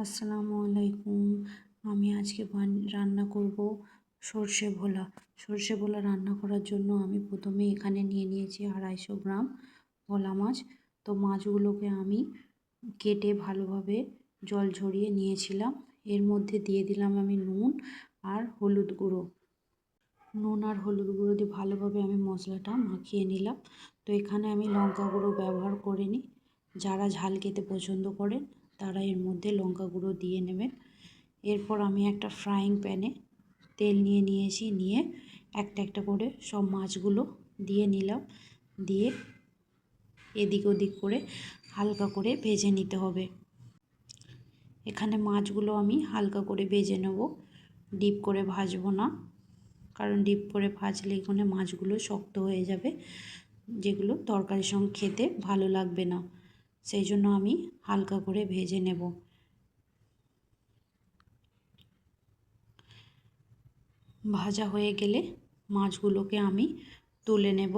আসসালামু আলাইকুম। আমি আজকে রান্না করব সর্ষে ভোলা। সর্ষে ভোলা রান্না করার জন্য আমি প্রথমে এখানে নিয়ে নিয়েছি 250 গ্রাম ভোলা মাছ। তো মাছগুলোকে আমি কেটে ভালোভাবে জল ঝরিয়ে নিয়েছিলাম। এর মধ্যে দিয়ে দিলাম আমি নুন আর হলুদ গুঁড়ো। নুন আর হলুদ গুঁড়ো দিয়ে ভালোভাবে আমি মশলাটা মাখিয়ে নিলাম। তো এখানে আমি লঙ্কা গুঁড়ো ব্যবহার করিনি। যারা ঝাল খেতে পছন্দ করেন তারা এর মধ্যে লঙ্কা গুঁড়ো দিয়ে নেবেন। এরপর আমি একটা ফ্রাইং প্যানে তেল নিয়েছি, নিয়ে একটা একটা করে সব মাছগুলো দিয়ে নিলাম। দিয়ে এদিক ওদিক করে হালকা করে ভেজে নিতে হবে। এখানে মাছগুলো আমি হালকা করে ভেজে নেব, ডিপ করে ভাজবো না, কারণ ডিপ করে ভাজলে এখানে মাছগুলো শক্ত হয়ে যাবে, যেগুলো তরকারির সঙ্গে খেতে ভালো লাগবে না। সেই জন্য আমি হালকা করে ভেজে নেব। ভাজা হয়ে গেলে মাছগুলোকে আমি তুলে নেব।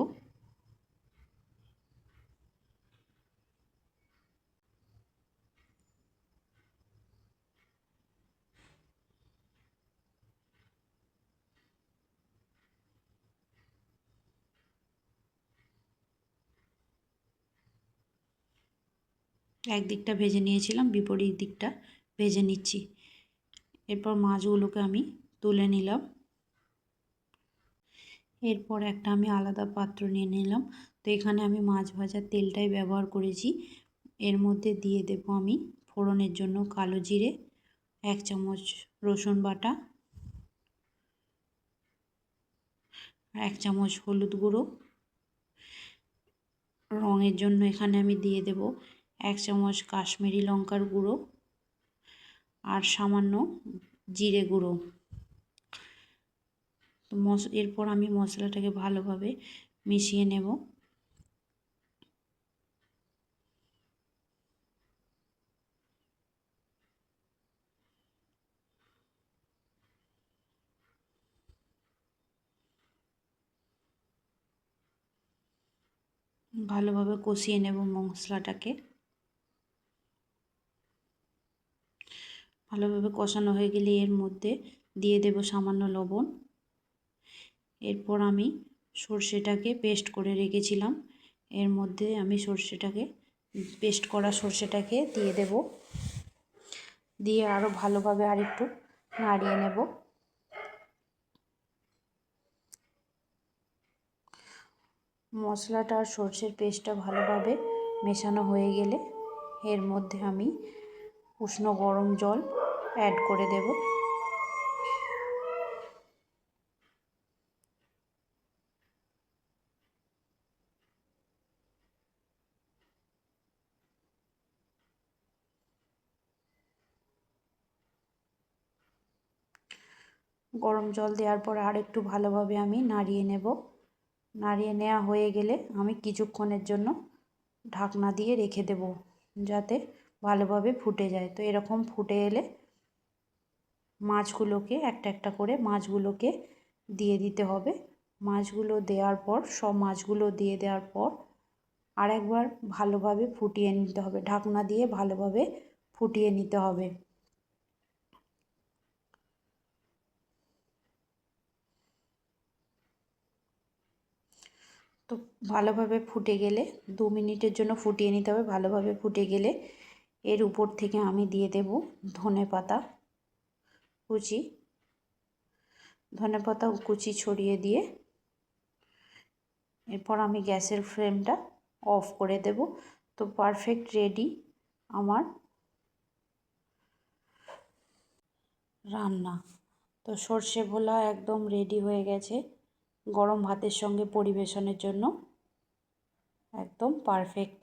একদিকটা ভেজে নিয়েছিলাম, বিপরীত দিকটা ভেজে নিচ্ছি। এরপর মাছগুলোকে আমি তুলে নিলাম। এরপর একটা আমি আলাদা পাত্র নিয়ে নিলাম। তো এখানে আমি মাছ ভাজার তেলটাই ব্যবহার করেছি। এর মধ্যে দিয়ে দেব আমি ফোড়নের জন্য কালো জিরে, 1 চামচ রসুন বাটা, 1 চামচ হলুদ গুঁড়ো। রঙের জন্য এখানে আমি দিয়ে দেব 1 চামচ কাশ্মীরি লঙ্কার গুঁড়ো আর সামান্য জিরে গুঁড়ো। তো এরপর আমি মশলাটাকে ভালোভাবে মিশিয়ে নেব। ভালোভাবে কষিয়ে নেব মশলাটাকে। ভালোভাবে কষানো হয়ে গেলে এর মধ্যে দিয়ে দেব সামান্য লবণ। এরপর আমি সর্ষেটাকে পেস্ট করে রেখেছিলাম, এর মধ্যে আমি পেস্ট করা সর্ষেটাকে দিয়ে দেব। দিয়ে আরও ভালোভাবে আরেকটু নাড়িয়ে নেব। মশলাটা আর সর্ষের পেস্টটা ভালোভাবে মেশানো হয়ে গেলে এর মধ্যে আমি উষ্ণ গরম জল অ্যাড করে দেব। গরম জল দেওয়ার পর আর একটু ভালোভাবে আমি নাড়িয়ে নেব। নাড়িয়ে নেওয়া হয়ে গেলে আমি কিছুক্ষণের জন্য ঢাকনা দিয়ে রেখে দেব, যাতে ভালোভাবে ফুটে যায়। তো এরকম ফুটে এলে মাছগুলোকে একটা একটা করে মাছগুলোকে দিয়ে দিতে হবে। মাছগুলো দেওয়ার পর সব মাছগুলো দিয়ে দেওয়ার পর আরেকবার ভালোভাবে ফুটিয়ে নিতে হবে, ঢাকনা দিয়ে ভালোভাবে ফুটিয়ে নিতে হবে। তো ভালোভাবে ফুটে গেলে 2 মিনিটের জন্য ফুটিয়ে নিতে হবে। ভালোভাবে ফুটে গেলে এর উপর থেকে আমি দিয়ে দেব ধনেপাতা কুচি। ধনেপাতা কুচি ছড়িয়ে দিয়ে এরপর আমি গ্যাসের ফ্লেমটা অফ করে দেব। তো পারফেক্ট রেডি আমার রান্না। তো সর্ষে ভোলা একদম রেডি হয়ে গেছে গরম ভাতের সঙ্গে পরিবেশনের জন্য, একদম পারফেক্ট।